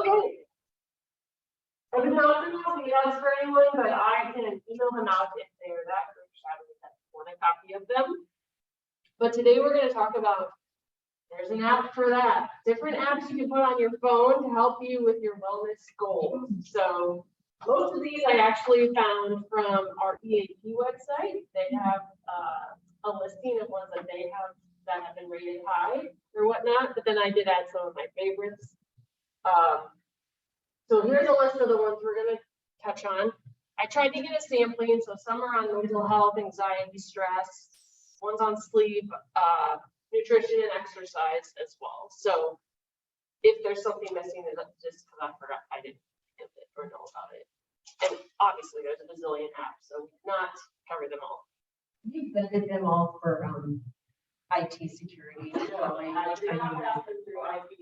Okay. I did not send out the ads for anyone, but I can email them out if they're that group chat that want a copy of them. But today we're going to talk about, there's an app for that. Different apps you can put on your phone to help you with your wellness goals. So most of these I actually found from our EAP website. They have a listing of ones that they have that have been rated high or whatnot, but then I did add some of my favorites. So here's a list of the ones we're going to touch on. I tried to get a sampling, so some are on mental health, anxiety, stress, one's on sleep, nutrition, and exercise as well. So if there's something missing, it's just because I forgot, I didn't get it or know about it. And obviously there's a bazillion apps, so we did not cover them all. You vetted them all for IT security. So I did not have them through IP.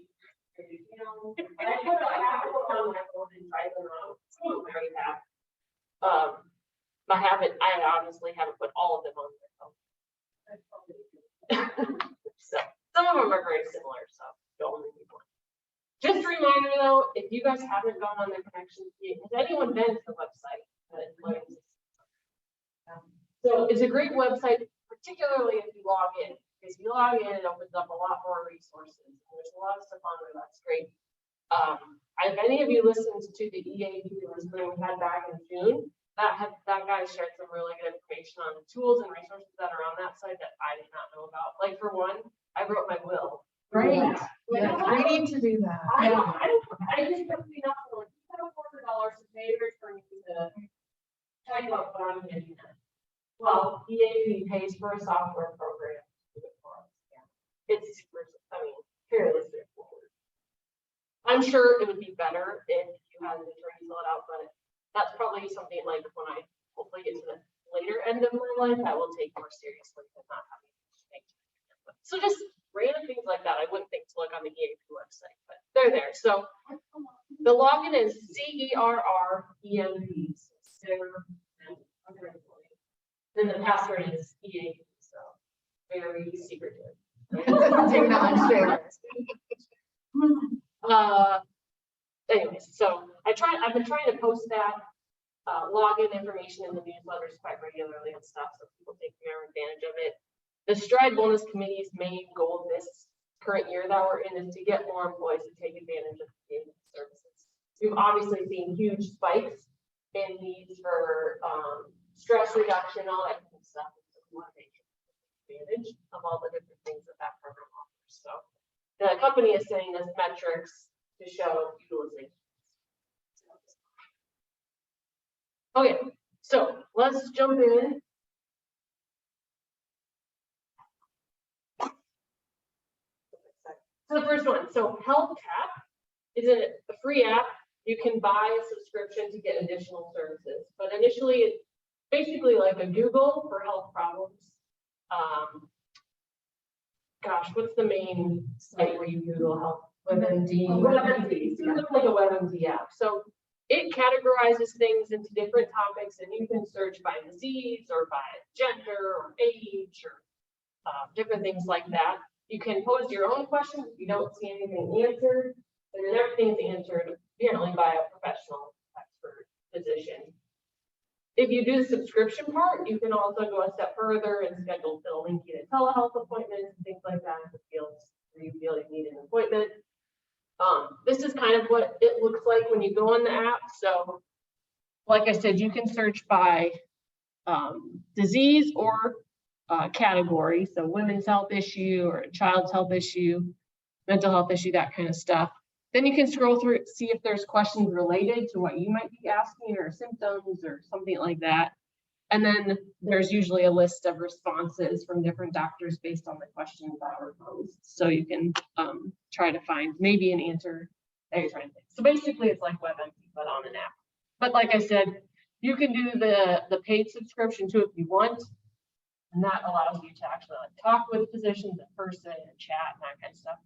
You know, and I put an app on my phone and try them out. Some of them I already have. I honestly haven't put all of them on my phone. So some of them are very similar, so don't only need one. Just a reminder though, if you guys haven't gone on the connections yet, has anyone been to the website? So it's a great website, particularly if you log in. Because if you log in, it opens up a lot more resources. And there's a lot of stuff on there that's great. If any of you listened to the EAP listening we had back in June, that guy shared some really good information on the tools and resources that are on that site that I did not know about. Like for one, I wrote my will. Right. Yeah. We need to do that. I just don't see nothing like $400 to pay for me to tell you about what I'm getting at. Well, EAP pays for a software program. It's super, fairly straightforward. I'm sure it would be better if you had an attorney fill it out, but that's probably something like when I hopefully get to the later end of my life, that will take more seriously than not having to make. So just random things like that, I wouldn't think to look on the EAP website, but they're there. So the login is CERREMP. Then the password is EAP, so very secretive. Do not share. Anyways, so I've been trying to post that login information in the newsletters quite regularly and stuff, so people take more advantage of it. The Stride Wellness Committee's main goal this current year that we're in is to get more employees to take advantage of the services. We've obviously seen huge spikes in needs for stress reduction, all that kind of stuff. So we want to take advantage of all the different things that program offers. So the company is sending us metrics to show utilization. Okay, so let's jump in. So the first one, so Health Tap is a free app. You can buy a subscription to get additional services, but initially it's basically like a Google for health problems. Gosh, what's the main site where you Google health? WebMD. WebMD. So it's like a WebMD app. So it categorizes things into different topics, and you can search by disease or by gender or age or different things like that. You can pose your own questions if you don't see anything answered, and then everything's answered generally by a professional expert physician. If you do the subscription part, you can also go a step further and schedule link you to telehealth appointments and things like that in the fields where you feel you need an appointment. This is kind of what it looks like when you go on the app. So, like I said, you can search by disease or category. So women's health issue or a child's health issue, mental health issue, that kind of stuff. Then you can scroll through it, see if there's questions related to what you might be asking or symptoms or something like that. And then there's usually a list of responses from different doctors based on the questions that were posed. So you can try to find maybe an answer that you're trying to think. So basically it's like WebMD, but on an app. But like I said, you can do the paid subscription too if you want. And that allows you to actually like talk with physicians in person and chat and that kind of stuff.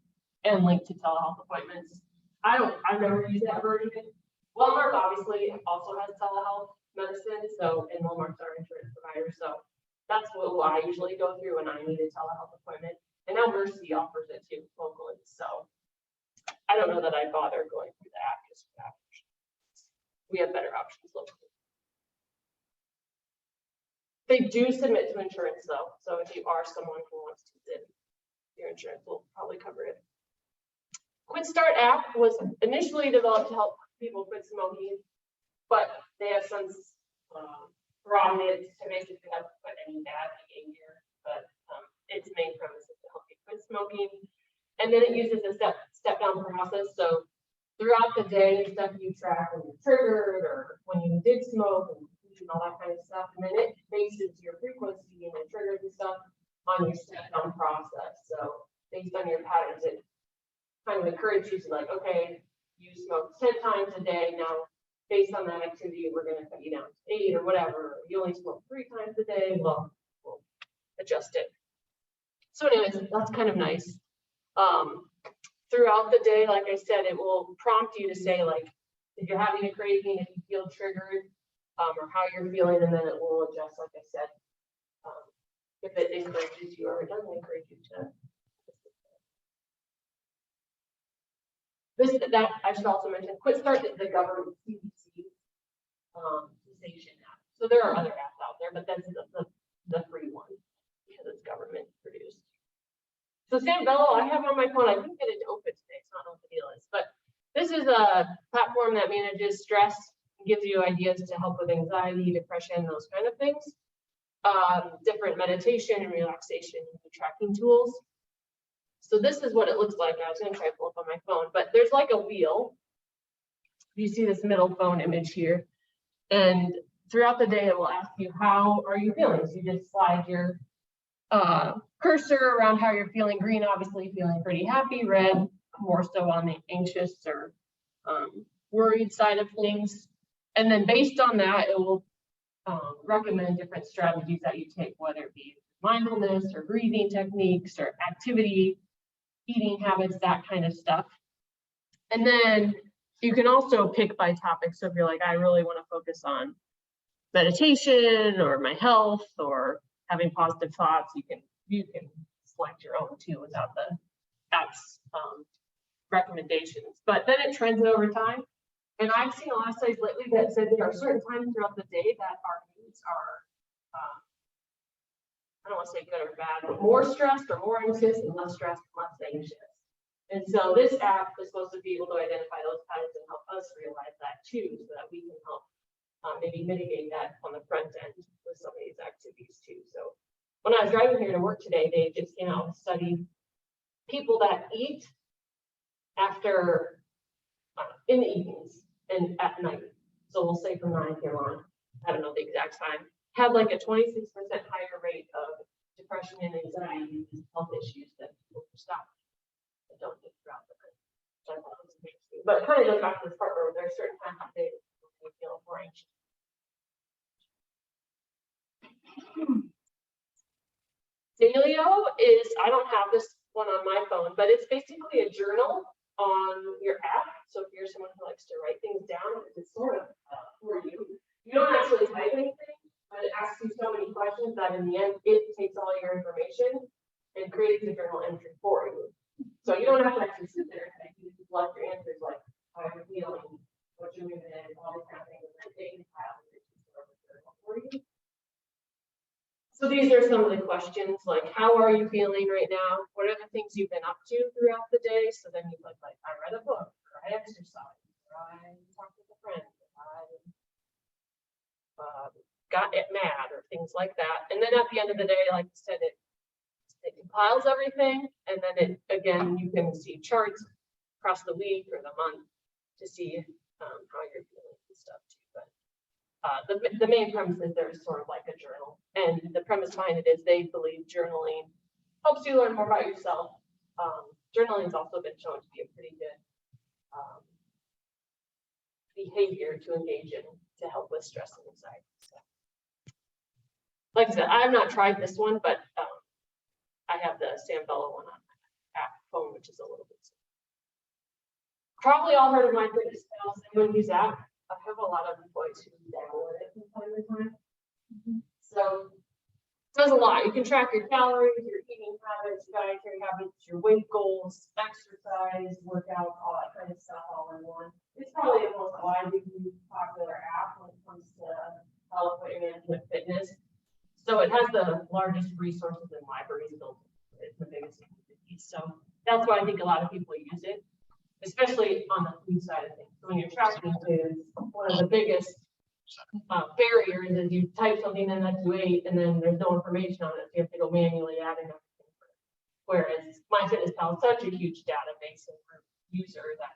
And link to telehealth appointments. I've never used that version. Walmart obviously also has telehealth medicine, so and Walmart's our insurance provider, so that's what I usually go through when I need a telehealth appointment. And now Mercy offers it too locally, so I don't know that I'd bother going through the app just we have better options locally. They do submit to insurance though, so if you are someone who wants to then your insurance will probably cover it. Quit Start app was initially developed to help people quit smoking, but they have since broadened it to basically help quit any bad behavior. But its main premise is to help you quit smoking, and then it uses a step down process. So throughout the day, stuff you track when you're triggered or when you did smoke and all that kind of stuff, and then it bases your frequency and the triggers and stuff on your step down process. So based on your patterns, it kind of encourages you to like, okay, you smoke 10 times a day. Now, based on that activity, we're going to cut you down to 8 or whatever. You only smoke 3 times a day. Well, we'll adjust it. So anyways, that's kind of nice. Throughout the day, like I said, it will prompt you to say like, if you're having a craving, if you feel triggered, or how you're feeling, and then it will adjust, like I said, if it encourages you or it doesn't encourage you to. That I should also mention, Quit Start is the government CDC cessation app. So there are other apps out there, but that's the free one because it's government produced. So Sambello, I have on my phone. I couldn't get it to open today, so I don't know what the deal is. But this is a platform that manages stress, gives you ideas to help with anxiety, depression, those kind of things. Different meditation and relaxation and tracking tools. So this is what it looks like. I was going to try to pull up on my phone, but there's like a wheel. You see this middle phone image here. And throughout the day, it will ask you, how are you feeling? So you just slide your cursor around how you're feeling. Green, obviously feeling pretty happy. Red, more so on the anxious or worried side of things. And then based on that, it will recommend different strategies that you take, whether it be mindfulness or breathing techniques or activity, eating habits, that kind of stuff. And then you can also pick by topic. So if you're like, I really want to focus on meditation or my health or having positive thoughts, you can select your own too without the app's recommendations. But then it trends over time. And I've seen a lot of studies lately that said there are certain times throughout the day that our moods are, I don't want to say good or bad, but more stressed or more anxious, and less stressed and less anxious. And so this app is supposed to be able to identify those patterns and help us realize that too, so that we can help maybe mitigate that on the front end with some of these activities too. So when I was driving here to work today, they just came out and studied people that eat after in the evenings and at night. So we'll say from 9 p.m. on, I don't know the exact time, had like a 26% higher rate of depression and anxiety and health issues that people stop and don't get throughout the night. Which I thought was interesting. But it kind of goes back to this part where there are certain times of day that we feel more anxious. Dailyo is, I don't have this one on my phone, but it's basically a journal on your app. So if you're someone who likes to write things down, it's sort of for you. You don't actually type anything, but it asks you so many questions that in the end, it takes all your information and creates a journal entry for you. So you don't have to actually sit there and type. You just select your answers like how you're feeling, what you're moving in, all these kind of things, and then they compile it for you. So these are some of the questions, like how are you feeling right now? What are the things you've been up to throughout the day? So then you click like, I read a book, or I exercised, or I talked with a friend, or I got mad, or things like that. And then at the end of the day, like I said, it compiles everything. And then it, again, you can see charts across the week or the month to see how you're feeling and stuff too. But the main premise is there's sort of like a journal, and the premise behind it is they believe journaling helps you learn more about yourself. Journaling has also been shown to be a pretty good behavior to engage in to help with stress and anxiety. So, like I said, I have not tried this one, but I have the Sambello one on my app phone, which is a little bit. Probably all heard of MyFitnessPal. Anyone use that? I have a lot of employees who download it from time to time. So it does a lot. You can track your calories, your eating habits, dietary habits, your weight goals, exercise, workout, all that kind of stuff all in one. It's probably the most widely used popular app when it comes to health, weight management, fitness. So it has the largest resources and libraries built. It's the biggest community. So that's why I think a lot of people use it, especially on the food side of things. So when you're tracking foods, one of the biggest barriers is you type something in that you ate and then there's no information on it. So you have to go manually adding everything. Whereas MyFitnessPal is such a huge database and user that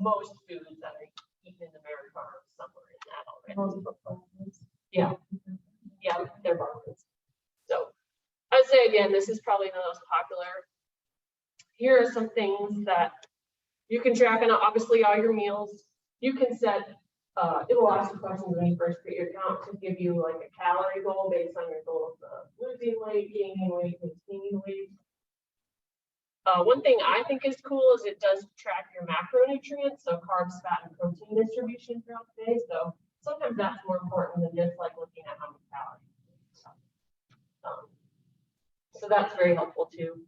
most foods that are eaten in America are somewhere in that already. Yeah. Yeah, they're barcodes. So I'd say again, this is probably the most popular. Here are some things that you can track, and obviously all your meals. You can set, it will ask you questions when you first create your account to give you like a calorie goal based on your goal of losing weight, gaining weight, maintaining weight. One thing I think is cool is it does track your macronutrients, so carbs, fat, and protein distribution throughout the day. So sometimes that's more important than just like looking at how many calories. So that's very helpful too.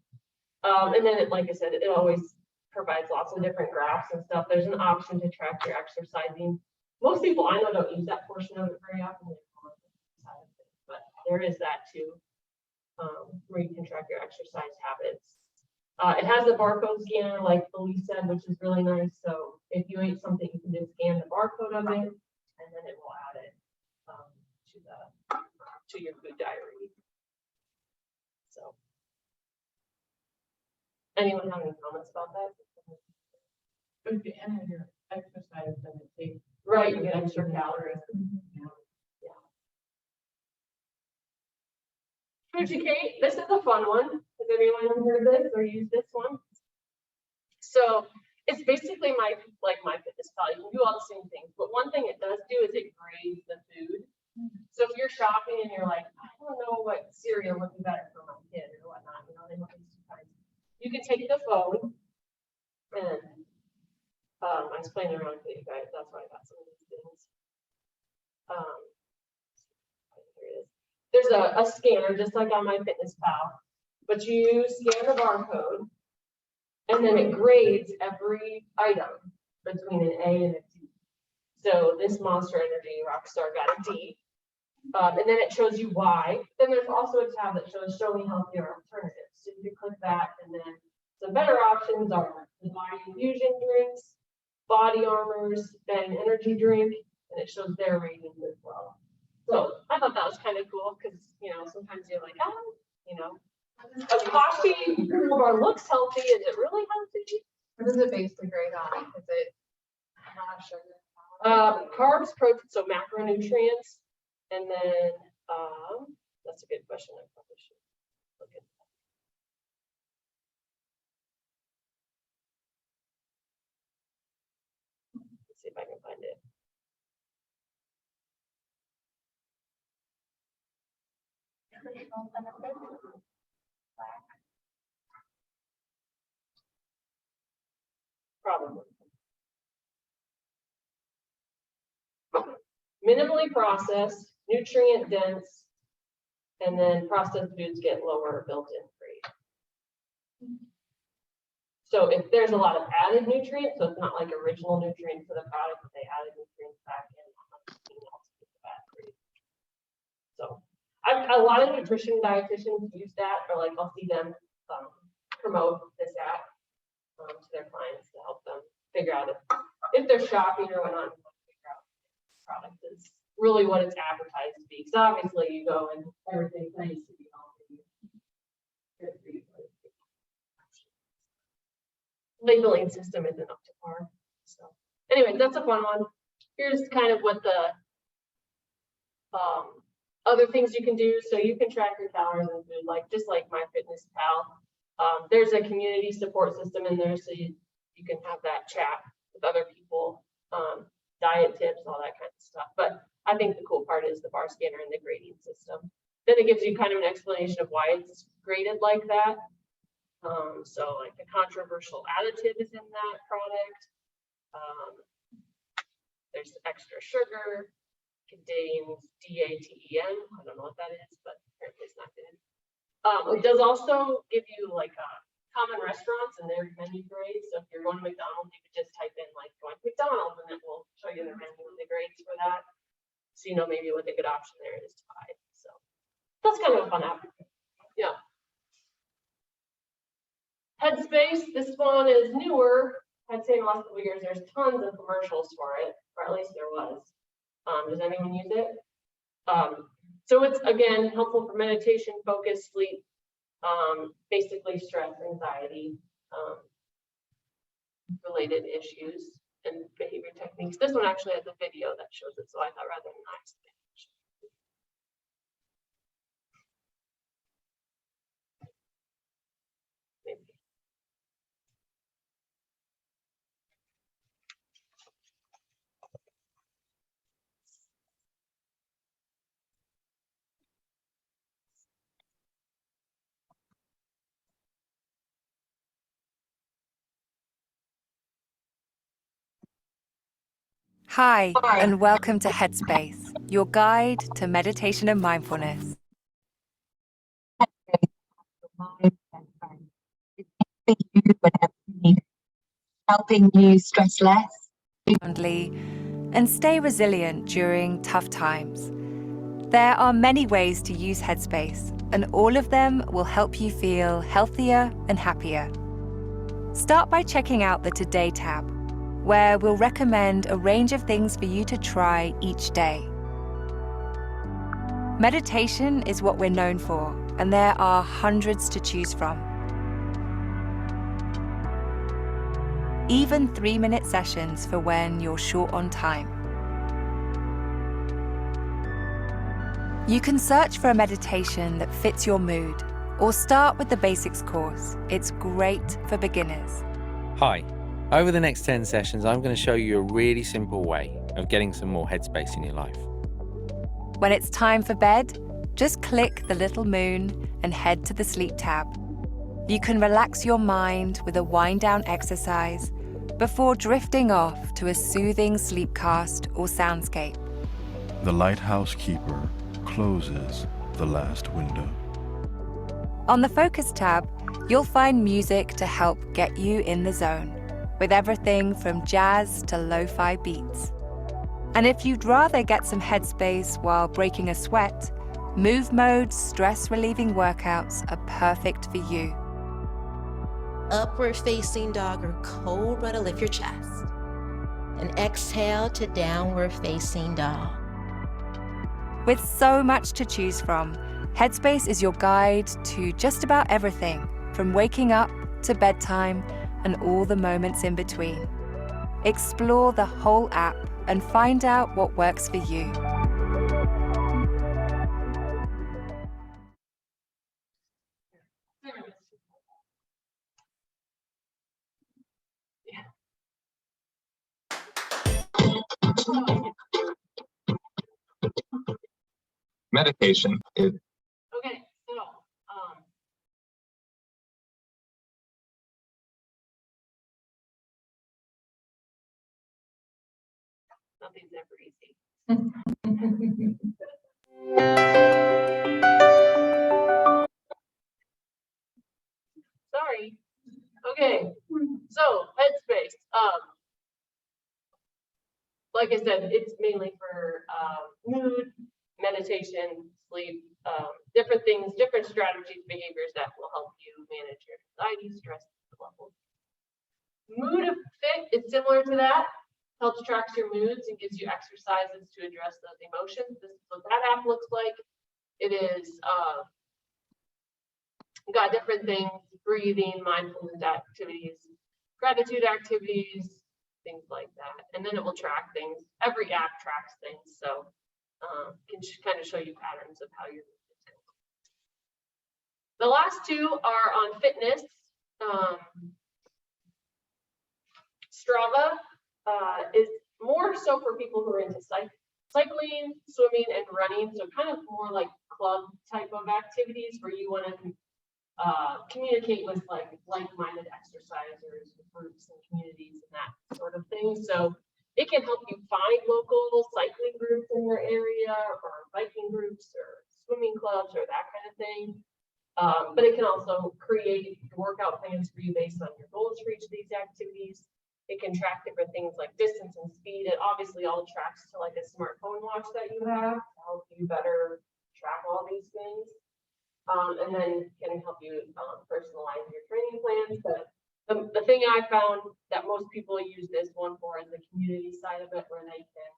And then, like I said, it always provides lots of different graphs and stuff. There's an option to track your exercising. Most people I know don't use that portion of it very often, but there is that too, where you can track your exercise habits. It has a barcode scanner, like Elise said, which is really nice. So if you ate something, you can just scan the barcode of it, and then it will add it to your food diary. So, anyone have any comments about that? But if you enter your exercise, then it takes. Right, you get extra calories. Yeah. Fujikate, this is a fun one. Has anyone heard of this or used this one? So it's basically MyFitnessPal. You can do all the same things, but one thing it does do is it grades the food. So if you're shopping and you're like, I don't know what cereal would be better for my kid or whatnot, you know, they have these two kinds. You can take the phone and I'm explaining around to you guys. That's why I got some of these things. Here it is. There's a scanner just like on MyFitnessPal, but you scan the barcode and then it grades every item between an A and a D. So this Monster Energy Rockstar got a D. And then it shows you why. Then there's also a tab that shows showing healthier alternatives. So you can click that, and then some better options are the Body Infusion drinks, Body Armors, Bang Energy drink, and it shows their ratings as well. So I thought that was kind of cool because, you know, sometimes you're like, a coffee bar looks healthy. Is it really healthy? What does it basically grade on? Is it not sugar? Carbs, protein, so macronutrients. And then, that's a good question. I probably should look at that. Let's see if I can find it. Nutritional benefits? Probably. Minimally processed, nutrient dense, and then processed foods get lower built-in grade. So if there's a lot of added nutrients, so it's not like original nutrients to the product, but they added nutrients back in, so a lot of nutrition dietitians use that, or like I'll see them promote this app to their clients to help them figure out if they're shopping or whatnot. Product is really what it's advertised to be. Because obviously you go and everything claims to be healthy. Labeling system isn't up to par. So anyway, that's a fun one. Here's kind of what the other things you can do. So you can track your calories and food, like just like MyFitnessPal. There's a community support system in there, so you can have that chat with other people. Diet tips, all that kind of stuff. But I think the cool part is the bar scanner and the grading system. Then it gives you kind of an explanation of why it's graded like that. So like the controversial additive is in that product. There's extra sugar, contains DATEM. I don't know what that is, but apparently it's not good. It does also give you like a common restaurants and their menu grades. So if you're going to McDonald's, you could just type in like going to McDonald's and it will show you their menu and the grades for that. So you know maybe what a good option there is to buy. So that's kind of a fun app. Yeah. Headspace, this one is newer. I'd say in the last couple of years, there's tons of commercials for it, or at least there was. Does anyone use it? So it's, again, helpful for meditation, focus, sleep, basically stress, anxiety, related issues and behavior techniques. This one actually has a video that shows it, so I thought rather than I explain it. Maybe. Hi, and welcome to Headspace, your guide to meditation and mindfulness. Helping you stress less. And stay resilient during tough times. There are many ways to use Headspace, and all of them will help you feel healthier and happier. Start by checking out the Today tab, where we'll recommend a range of things for you to try each day. Meditation is what we're known for, and there are hundreds to choose from. Even 3-minute sessions for when you're short on time. You can search for a meditation that fits your mood, or start with the basics course. It's great for beginners. Hi. Over the next 10 sessions, I'm going to show you a really simple way of getting some more headspace in your life. When it's time for bed, just click the little moon and head to the sleep tab. You can relax your mind with a wind-down exercise before drifting off to a soothing sleepcast or soundscape. The lighthouse keeper closes the last window. On the Focus tab, you'll find music to help get you in the zone, with everything from jazz to lo-fi beats. And if you'd rather get some headspace while breaking a sweat, Move Mode stress-relieving workouts are perfect for you. Upward facing dog or cobra to lift your chest. And exhale to downward facing dog. With so much to choose from, Headspace is your guide to just about everything, from waking up to bedtime and all the moments in between. Explore the whole app and find out what works for you. Meditation is Okay, so nothing's ever easy. Sorry. Okay, so Headspace. Like I said, it's mainly for mood, meditation, sleep, different things, different strategies, behaviors that will help you manage your anxiety, stress levels. Mood Fit is similar to that. Helps tracks your moods and gives you exercises to address those emotions. This is what that app looks like. It is got different things: breathing, mindfulness activities, gratitude activities, things like that. And then it will track things. Every app tracks things, so can kind of show you patterns of how your mood is going. The last two are on fitness. Strava is more so for people who are into cycling, swimming, and running. So kind of more like club type of activities where you want to communicate with like-minded exercisers, groups and communities and that sort of thing. So it can help you find local cycling groups in your area or biking groups or swimming clubs or that kind of thing. But it can also create workout plans for you based on your goals for each of these activities. It can track different things like distance and speed. It obviously all tracks to like a smartphone watch that you have to help you better track all these things. And then can help you personalize your training plans. But the thing I found that most people use this one for is the community side of it, where they can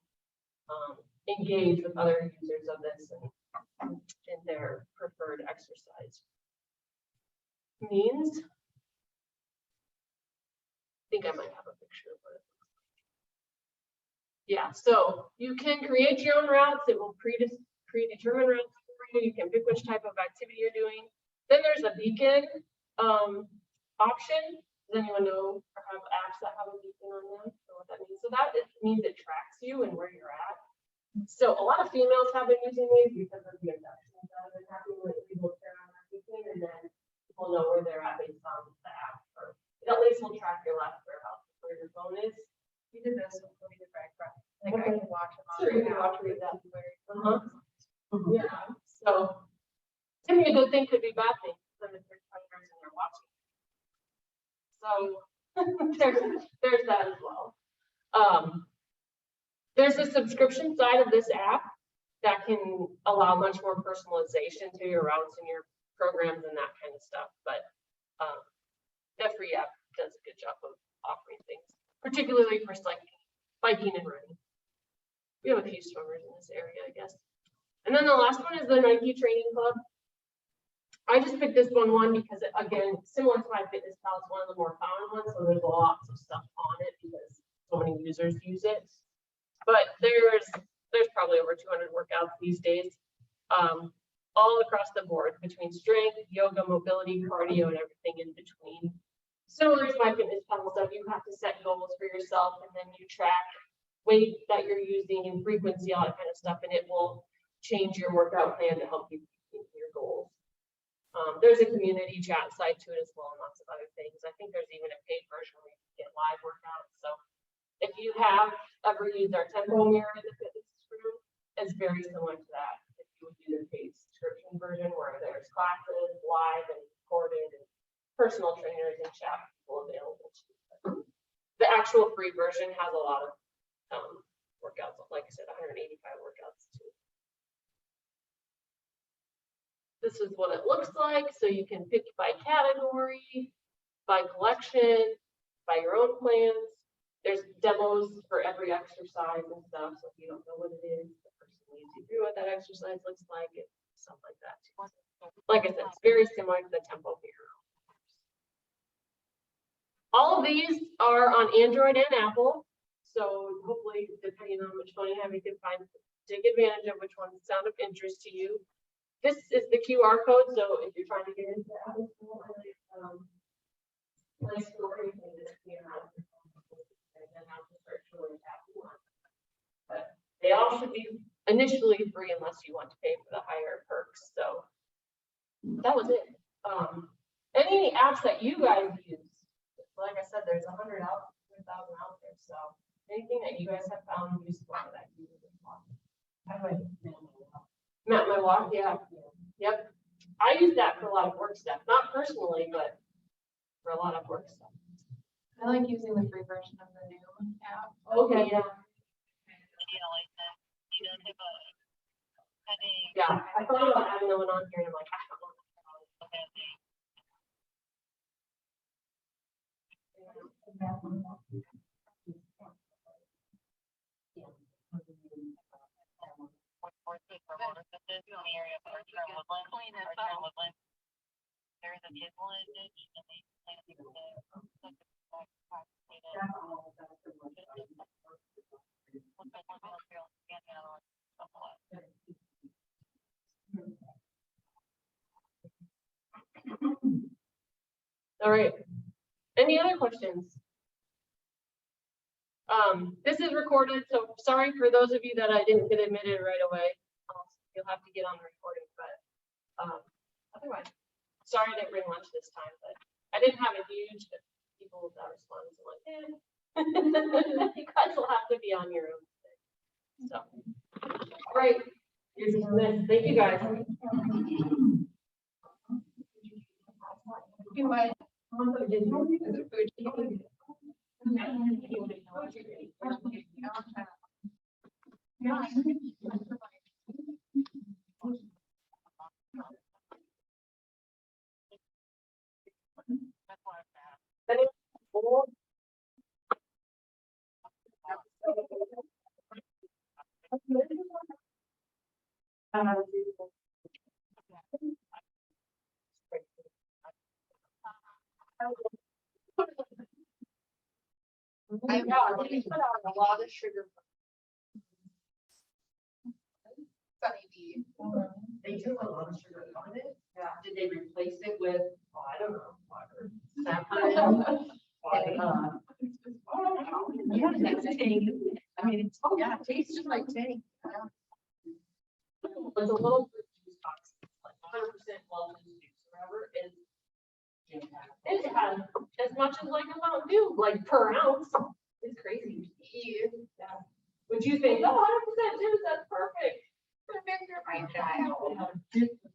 engage with other users of this and in their preferred exercise means. I think I might have a picture of it. Yeah, so you can create your own routes. It will predetermine routes for you. You can pick which type of activity you're doing. Then there's a beacon option. Does anyone know or have apps that have a beacon on them? Know what that means? So that means it tracks you and where you're at. So a lot of females have been using these because of the inductions that have been happening with people turn on their beacon, and then people know where they're at based on the app. Or it at least will track your last whereabouts where your phone is. You did this with me to break right. Like I can watch them on. Sure, you can watch read that. Yeah. So to me, a good thing could be a bad thing. Then if you're trying and you're watching. So there's that as well. There's a subscription side of this app that can allow much more personalization to your routes and your programs and that kind of stuff. But the free app does a good job of offering things, particularly for biking and running. We have a few swimmers in this area, I guess. And then the last one is the Nike Training Club. I just picked this one because, again, similar to MyFitnessPal, it's one of the more common ones, so there's lots of stuff on it because so many users use it. But there's probably over 200 workouts these days, all across the board between strength, yoga, mobility, cardio, and everything in between. Similar to MyFitnessPal stuff, you have to set goals for yourself, and then you track weight that you're using and frequency, all that kind of stuff, and it will change your workout plan to help you meet your goals. There's a community chat side to it as well, and lots of other things. I think there's even a paid version where you can get live workouts. So if you have ever used our Tempo Mirror in the fitness room, it's very similar to that. If you would do the paid subscription version where there's classes live and recorded and personal trainers and chat people available to you. The actual free version has a lot of workouts, like I said, 185 workouts too. This is what it looks like. So you can pick by category, by collection, by your own plans. There's demos for every exercise and stuff. So if you don't know what it is, the person leads you through what that exercise looks like and stuff like that too. Like I said, it's very similar to the Tempo Mirror. All of these are on Android and Apple. So hopefully, depending on which one you have, you can take advantage of which ones sound of interest to you. This is the QR code. So if you're trying to get into Apple Play Store, you can just and then have to search for the app you want. But they all should be initially free unless you want to pay for the higher perks. So that was it. Any apps that you guys use? Like I said, there's 100,000 out there. So anything that you guys have found useful that you would want. Map My Walk, yeah. Yep. I use that for a lot of work stuff. Not personally, but for a lot of work stuff. I like using the free version of the new app. Okay, yeah. Yeah, I thought about having that one on here and I'm like, I don't know. There's a kid village and they All right. Any other questions? This is recorded, so sorry for those of you that I didn't get admitted right away. You'll have to get on the recording, but otherwise, sorry I didn't bring lunch this time, but I didn't have a huge people that responded. So like, you guys will have to be on your own today. So, all right. Here's the list. Thank you guys. Anyway. I know, they put out a lot of sugar. Sunny D. They took a lot of sugar on it. Yeah. Did they replace it with, oh, I don't know, water? Sapphire? Yeah, that's tank. I mean, it's, yeah, it tastes like tank. There's a little fruit juice box, like 100% well juice, whatever, and it has as much as like a Mountain Dew, like per ounce. It's crazy. Yeah. Would you think, oh, 100% juice, that's perfect. Perfect for my child.